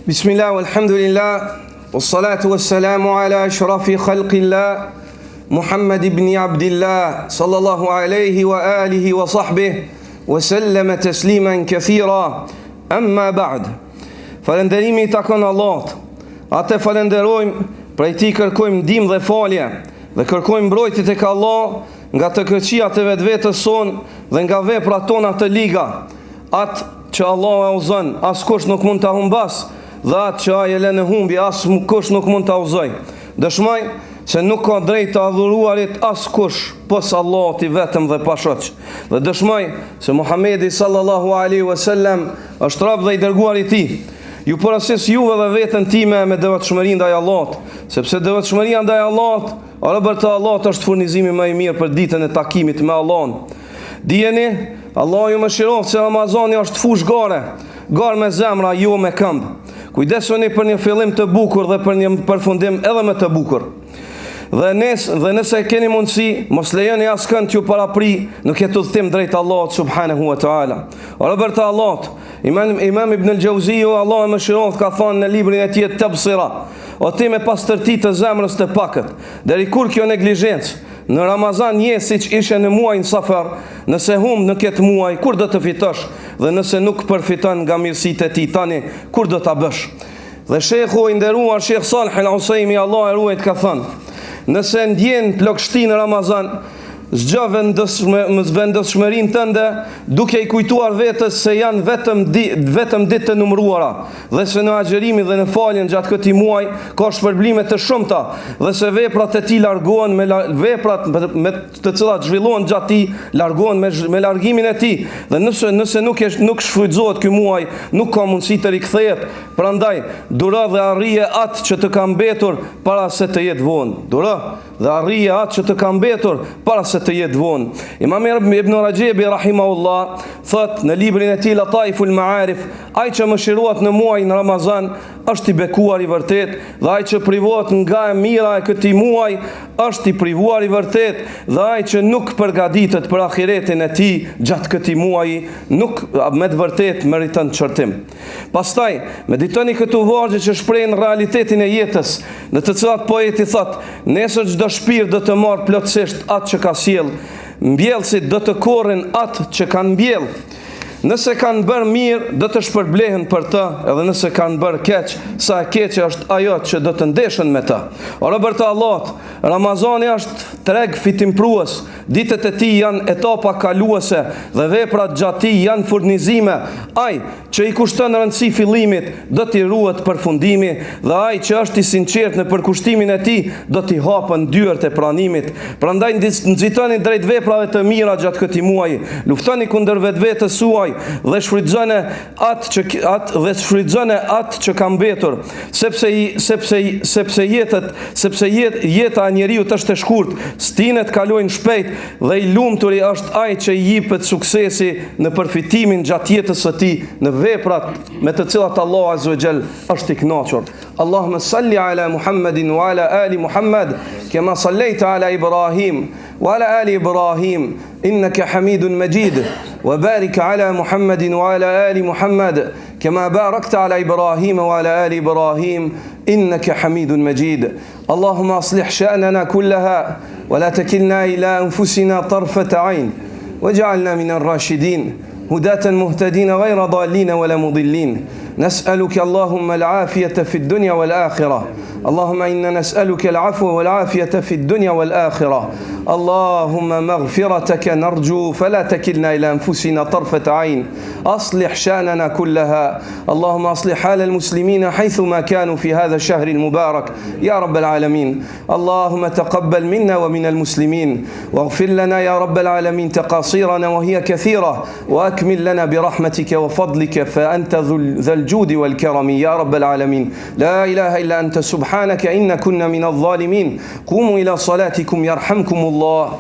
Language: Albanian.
Bismillah, walhamdulillah, wassalatu wassalamu ala ashrafi khalqillah, Muhammad ibn Abdillah, sallallahu alayhi wa alihi wa sahbihi, wa sallama tasliman kathira, amma ba'd. Falënderimi I takon Allahut. Atë falenderojmë, prej Tij kërkojmë ndihmë dhe falje, dhe kërkojmë mbrojtje tek Allah nga të këqijat e vetvetes son dhe nga veprat tona të liga. Atë që Allah e uzon, askush nuk mund ta humbas, dhe atë që ai e lën në humbi, askush nuk mund ta uzoj. Dëshmoj se nuk ka drejt të adhuruarit askush pos Allahut I vetëm dhe pa shoq. Dhe dëshmoj se Muhamedi sallallahu alaihi wasallam është rob dhe I dërguari I Tij. Ju porosis juve dhe veten time me devotshmëri ndaj Allahut, sepse devotshmëria ndaj Allahut, robër të Allahut, është furnizimi më I mirë për ditën e takimit me Allahun. Dijeni, Allah ju mëshiroft se Ramazani është fush garë me zemra, jo me këmbë. Kujdesuni për një fillim të bukur dhe për një përfundim edhe më të bukur. Dhe nëse keni mundësi, mos lejoni askënd t'ju parapri në këtë udhëtim drejt Allahut subhanahu wa taala. Robër të Allahut, Imam Ibn al-Jauziu, Allah e mëshiroft, ka thënë në librin e tij Tabsira, o ti me pastërti të zemrës të pakët, deri kur kjo neglizhencë në Ramazan je siç ishe në muajin Safar, nëse humb në këtë muaj, kur do të fitosh, dhe nëse nuk përfiton nga mirësitë e tij tani, kur do ta bësh? Dhe shekhu I nderuar Shekh Salih Al-Usaimi, Allah e ruajt, ka thënë: nëse ndjen plagështi në Ramazan, zgjo vendosshmërinë tënde duke I kujtuar vetes se janë vetëm ditë të numëruara, dhe se në agjërimi dhe në faljen gjatë këtij muaji ka shpërblime të shumta, dhe se veprat e tij largohen veprat me të cilat zhvillohen gjatë tij largohen me largimin e tij, dhe nëse nuk shfrytëzohet ky muaj, nuk ka mundësi të rikthehet. Prandaj duro dhe arrije atë që të ka mbetur para se të jetë vonë. Duro dhe arrije atë që të ka mbetur para se të jetë vonë. Imam Ibn Rajebi rahimahullah thot në librin e tij Lataiful Ma'arif, ai që mëshirohet në muajin Ramazan është I bekuar I vërtet, dhe ai që privohet nga e mira e këtij muaji është I privuar I vërtet, dhe ai që nuk përgatitet për ahiretin e tij gjatë këtij muaji nuk me të vërtet meriton çortim. Pastaj meditoni këtu vargje që shprehin realitetin e jetës, në të cilat poeti thot: nesër çdo shpirt do të marr plotësisht atë që ka sjell, mbjellësit do të korrin atë që kanë mbjell. Nëse kanë bërë mirë, do të shpërblehen për të, edhe nëse kanë bërë keq, sa e keqe është ajo që do të ndeshen me të. O robër të Allahut, Ramazani është treg fitimprues, ditët e tij janë etapa kaluese dhe veprat gjatë tij janë furnizime. Ai që I kushton rëndësi fillimit, do t'i ruhet përfundimi, dhe ai që është I sinqert në përkushtimin e tij, do t'i hapën dyert e pranimit. Prandaj nxitoni drejt veprave të mira gjatë këtij muaji, luftoni kundër vetvetes suaj, dhe shfrytëzoni atë që ka mbetur, sepse jeta e njeriu është e shkurt, stinet kalojnë shpejt, dhe I lumturi është ai që I jepet suksesi në përfitimin gjatë jetës së tij në veprat me të cilat Allah azza wa jall është I kënaqur. Allahumma salli ala Muhammedin wa ala ali Muhammad kama sallaita ala Ibrahim wa ala ali Ibrahim innaka Hamidun Majid, wa barik ala Muhammedin wa ala ali Muhammad كما باركت على إبراهيم وعلى آل إبراهيم إنك حميد مجيد. اللهم أصلح شأننا كلها ولا تكلنا إلى أنفسنا طرفة عين واجعلنا من الراشدين هداة مهتدين غير ضالين ولا مضلين. نسألك اللهم العافية في الدنيا والآخرة. اللهم إنا نسألك العفو والعافية في الدنيا والآخرة. اللهم مغفرتك نرجو فلا تكلنا إلى أنفسنا طرفة عين. أصلح شأننا كلها. اللهم أصلح حال المسلمين حيثما كانوا في هذا الشهر المبارك يا رب العالمين. اللهم تقبل منا ومن المسلمين، واغفر لنا يا رب العالمين تقاصيرنا وهي كثيرة، وأكمل لنا برحمتك وفضلك فأنت ذا الجود والكرم يا رب العالمين. لا إله إلا أنت سبحانك إنا كنا من الظالمين. قوموا إلى صلاتكم يرحمكم الله.